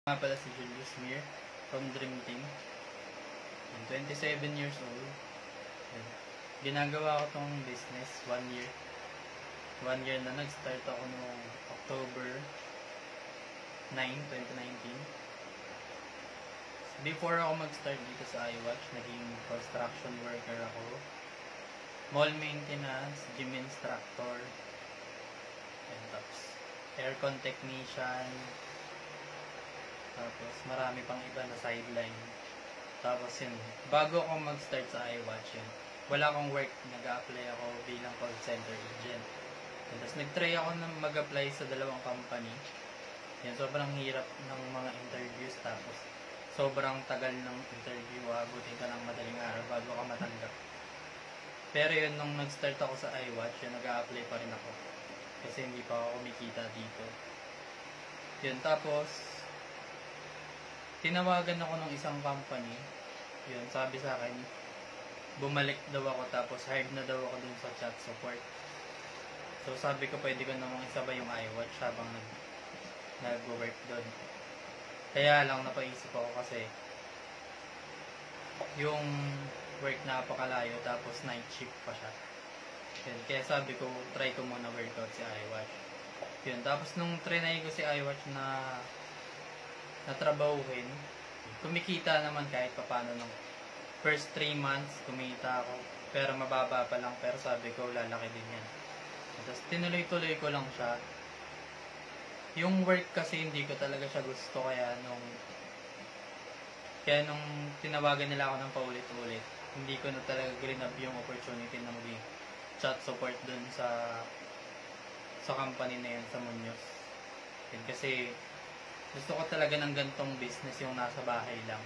Nga pala si Julius Mir from Dream Team. I'm 27 years old. Ginagawa ko tong business 1 year. 1 year na nag-start ako noong October 9, 2019. Before ako mag-start dito sa iWatch, naging construction worker ako. Mall maintenance, gym instructor, and tapos aircon technician. Tapos marami pang iba na sideline. Tapos yun, bago ako mag-start sa iWatch yun, wala akong work, nag-a-apply ako bilang call center agent. Tapos nag-try ako na mag-apply sa dalawang company. Yan, sobrang hirap ng mga interviews, tapos sobrang tagal ng interview, abutin ka ng madaling araw bago ka matanggap. Pero yun, nung nag-start ako sa iWatch, yun, nag-a-apply pa rin ako. Kasi hindi pa ako kumikita dito. Yun, tapos tinawagan ako ng isang company. Yun, sabi sa akin, bumalik daw ako, tapos hired na daw ako dun sa chat support. So sabi ko, pwede ko namang isabay yung iWatch habang nag-work dun. Kaya lang napaisip ako kasi yung work napakalayo, tapos night shift pa siya. Yun, kaya sabi ko, try ko muna workout si iWatch. Yun, tapos nung trinay ko si iWatch na natrabahuhin, kumikita naman kahit papano. Nung first 3 months kumita ako, pero mababa pa lang, pero sabi ko lalaki din yan. Tapos tinuloy-tuloy ko lang siya. Yung work kasi hindi ko talaga siya gusto, kaya nung tinawagan nila ako ng paulit-ulit, hindi ko na talaga grinab yung opportunity na maging chat support dun sa company na yan, sa Muñoz. Kasi gusto ko talaga ng gantong business, yung nasa bahay lang.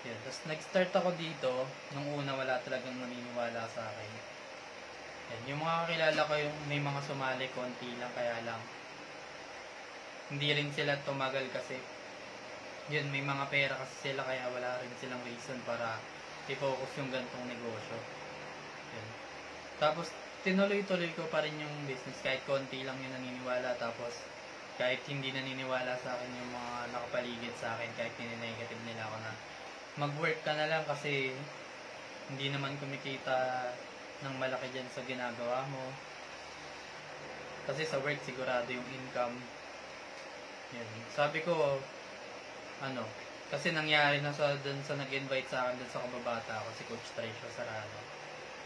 Yan. Tapos nag-start ako dito. Nung una wala talagang naniniwala sa akin. Yan. Yung mga kakilala ko, yung may mga sumali, konti lang, kaya lang hindi rin sila tumagal kasi yun, may mga pera kasi sila, kaya wala rin silang reason para i-focus yung gantong negosyo. Yan. Tapos tinuloy-tuloy ko pa rin yung business kahit konti lang yung naniniwala, tapos kahit hindi naniniwala sa akin yung mga nakapaligid sa akin, kahit nini-negative nila ako na mag-work ka na lang kasi hindi naman kumikita ng malaki dyan sa ginagawa mo. Kasi sa work sigurado yung income. Yan. Sabi ko, kasi nangyari na dun sa nag-invite sa akin dun sa kababata ko, si Coach Tricio Sarano.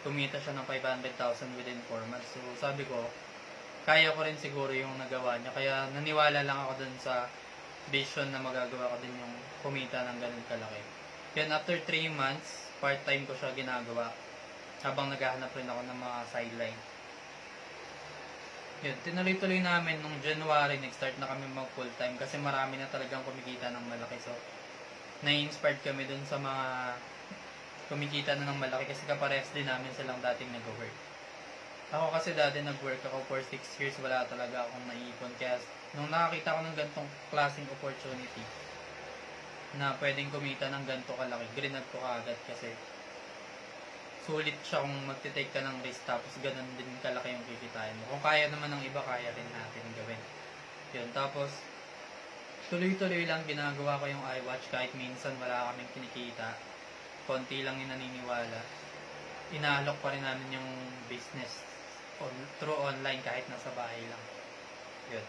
Kumita siya ng 500,000 within 4 months. So sabi ko, kaya ko rin siguro yung nagawa niya. Kaya naniwala lang ako dun sa vision na magagawa ko din yung kumita ng ganun kalaki. Then after 3 months, part-time ko siya ginagawa habang naghahanap rin ako ng mga sideline. Yun, tinuloy-tuloy namin nung January, nag-start na kami mag-full-time kasi marami na talagang kumikita ng malaki. So, na-inspired kami dun sa mga kumikita na ng malaki kasi kaparehas din namin silang dating nag-work. Ako kasi dati nag-work ako for 6 years, wala talaga akong naipon. Kaya nung nakakita ko ng gantong klaseng opportunity na pwedeng kumita ng ganto kalaki, grinab ko kaagad kasi sulit siya kung magte-take ka ng risk, tapos ganun din kalaki yung kikitain mo. Kung kaya naman ng iba, kaya rin natin gawin. Yun, tapos tuloy-tuloy lang ginagawa ko yung iWatch kahit minsan wala kaming kinikita. Konti lang yung naniniwala. Inaalok pa rin namin yung business through online kahit nasa bahay lang. Yun.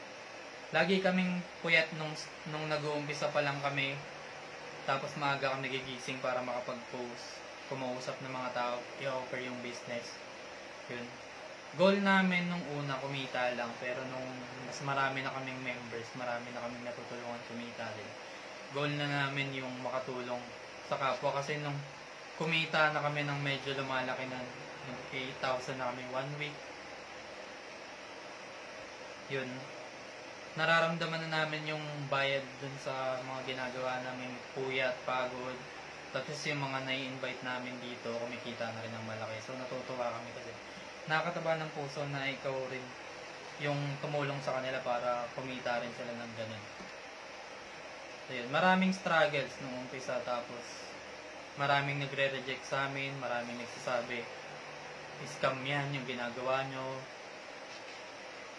Lagi kaming puyat nung nag-uumpisa pa lang kami, tapos maaga kami nagigising para makapag-post, kumausap ng mga tao, i-offer yung business. Yun. Goal namin nung una kumita lang, pero nung mas marami na kaming members, marami na kaming natutulungan kumita din. Goal na namin yung makatulong sa kapwa, kasi nung kumita na kami ng medyo lumalaki na 8,000 na kami 1 week. Yun, nararamdaman na namin yung bayad dun sa mga ginagawa namin, puyat, pagod. Tapos yung mga nai-invite namin dito, kumikita na rin ng malaki. So natutuwa kami kasi nakakataba ng puso na ikaw rin yung tumulong sa kanila para kumita rin sila ng ganun. So yun, maraming struggles nung umpisa, tapos maraming nagre-reject sa amin, maraming nagsasabi, scam yan yung ginagawa nyo,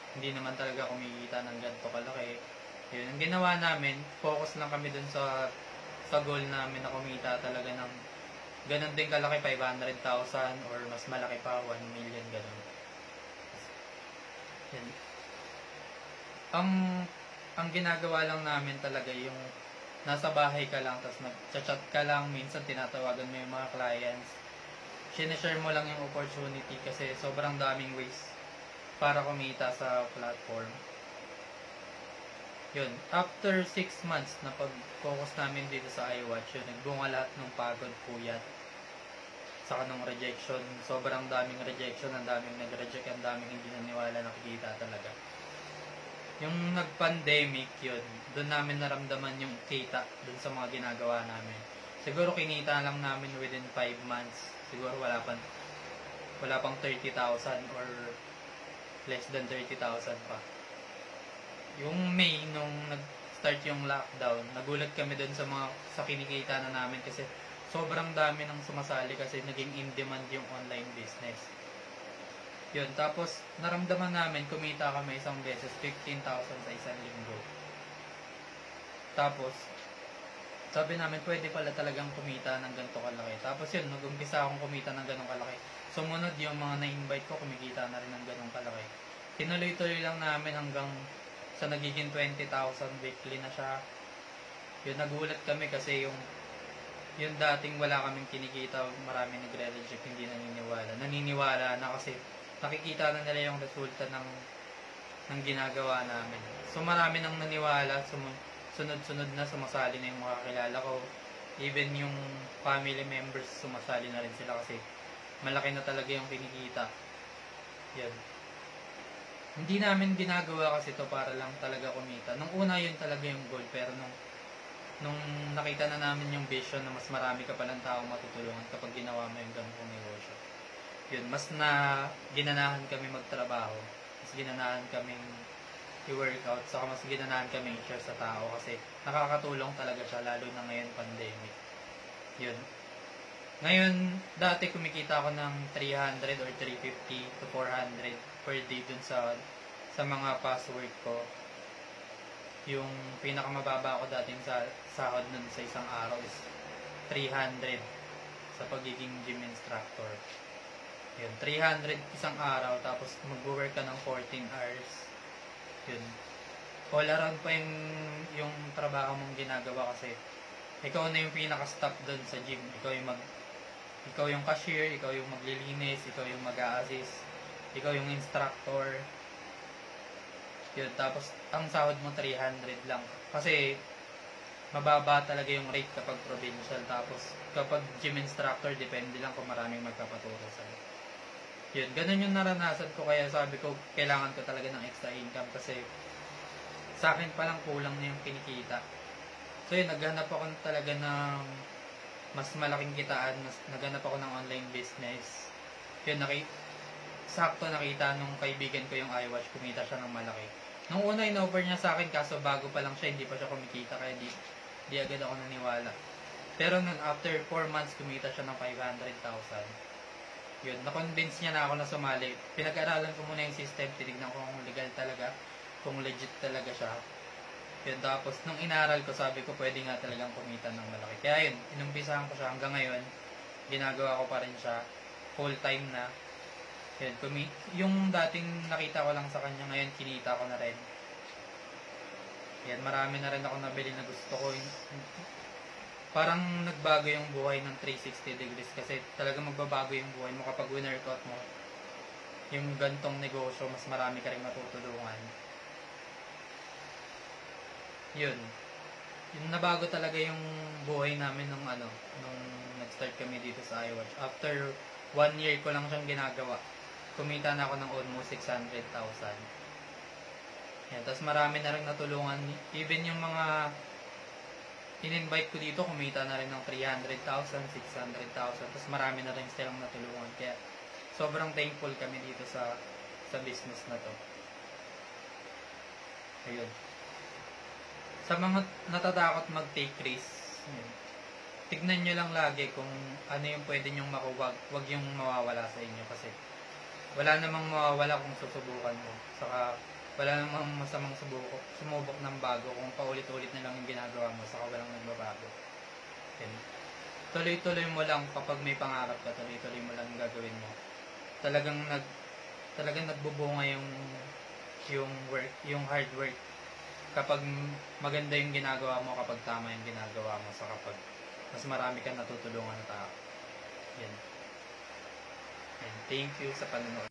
hindi naman talaga kumikita ng ganito kalaki. Yun, ang ginawa namin, focus lang kami dun sa goal namin na kumita talaga ng ganun din kalaki, 500,000 or mas malaki pa, 1 million, ganun. Yan. Ang ginagawa lang namin talaga yung nasa bahay ka lang, tapos nag-chat ka lang, minsan tinatawagan mo yung mga clients, sinishare mo lang yung opportunity kasi sobrang daming ways para kumita sa platform. Yun, after 6 months na pag-focus namin dito sa iWatch, yun, nagbunga lahat ng pagod, puyat, saka ng rejection. Sobrang daming rejection, ang daming nag-reject, ang daming hindi naniwala nakikita talaga. Yung nag-pandemic, yun, doon namin naramdaman yung kita doon sa mga ginagawa namin. Siguro kinita lang namin within 5 months. Siguro wala pang 30,000 or less than 30,000 pa. Yung May, nung nag-start yung lockdown, nagulat kami doon sa kinikita na namin kasi sobrang dami nang sumasali kasi naging in-demand yung online business. Yun, tapos naramdaman namin, kumita kami isang beses, 15,000 sa isang linggo. Tapos, sabi namin, pwede pala talagang kumita ng ganito kalaki. Tapos yun, nag-umpisa akong kumita ng ganito kalaki. Sumunod yung mga na-invite ko, kumikita na rin ng ganito kalaki. Tinuloy-tuloy lang namin hanggang sa nagiging 20,000 weekly na siya. Yun, nagulat kami kasi yung dating wala kaming kinikita, marami nagre-reject, hindi naniniwala. Naniniwala na kasi nakikita na nila yung resulta ng ginagawa namin. So marami nang naniwala, sunod-sunod na sumasali na yung mga kakilala ko. Even yung family members sumasali na rin sila kasi malaki na talaga yung kinikita. Yan. Hindi namin ginagawa kasi to para lang talaga kumita. Nung una yun talaga yung goal, pero nung nakita na namin yung vision na mas marami ka palang taong matutulungan kapag ginawa mo yung ganung negosyo. Yun, mas na ginanahan kami magtrabaho, mas ginanahan kaming i-workout, saka mas ginanahan kami i-share sa tao kasi nakakatulong talaga siya, lalo na ngayon pandemic. Yun. Ngayon, dati kumikita ako ng 300 or 350 to 400 per day dun sa mga password ko. Yung pinakamababa ko dating sa sahod nun sa isang araw is 300 sa pagiging gym instructor. Yun, 300 isang araw, tapos mag-work ka ng 14 hours. Yun. All around pa yung trabaho mong ginagawa kasi ikaw na yung pinaka-stop doon sa gym. Ikaw yung cashier, ikaw yung maglilinis, ikaw yung mag-a-assist, ikaw yung instructor. Yun, tapos ang sahod mo 300 lang. Kasi mababa talaga yung rate kapag provincial. Tapos kapag gym instructor, depende lang kung maraming magpapaturo sa'yo. Yun, ganun yung naranasan ko, kaya sabi ko, kailangan ko talaga ng extra income kasi sa akin palang kulang na yung kinikita. So yun, naghanap ako talaga ng mas malaking kitaan, naghanap ako ng online business. Yun, sakto nakita nung kaibigan ko yung iWatch, kumita siya ng malaki. Nung una, in-offer niya sa akin, kaso bago pa lang siya, hindi pa siya kumikita, kaya di agad ako naniwala. Pero nun, after 4 months, kumita siya ng 500,000. Yun, na-convince niya na ako na sumali. Pinag-aralan ko muna yung system, tinignan ko kung legal talaga, kung legit talaga siya. Yun, tapos nung inaral ko, sabi ko pwede nga talagang kumita ng malaki. Kaya yun, inumpisahan ko siya hanggang ngayon, ginagawa ko pa rin siya, full time na. Yun, yung dating nakita ko lang sa kanya, ngayon kinita ko na rin. Yan, marami na rin ako nabili na gusto ko. Parang nagbago yung buhay ng 360 degrees kasi talaga magbabago yung buhay mo kapag winner-out mo yung gantong negosyo, mas marami ka rin matutulungan. Yun, nabago talaga yung buhay namin nung nag-start kami dito sa iWatch. After 1 year ko lang siyang ginagawa, kumita na ako ng almost 600,000. Yan, tapos marami na rin natulungan, even yung mga in-invite ko dito, kumita na rin ng 300,000, 600,000, tapos marami na rin silang natulungan. Kaya sobrang thankful kami dito sa business na to. Ayun. Sa mga natatakot mag-take risk, tignan nyo lang lagi kung ano yung pwede nyong makuha, wag yung mawawala sa inyo kasi wala namang mawawala kung susubukan mo. Saka Wala namang masamang sumubok ng bago kung paulit-ulit na lang yung ginagawa mo saka walang nagbabago. Yan. Tuloy-tuloy mo lang kapag may pangarap ka, tuloy-tuloy mo lang yung gagawin mo. Talagang nagbubunga yung work, yung hard work. Kapag maganda yung ginagawa mo, kapag tama yung ginagawa mo, sa kapag mas marami kang natutulungan na tao. Yan. And thank you sa panonood.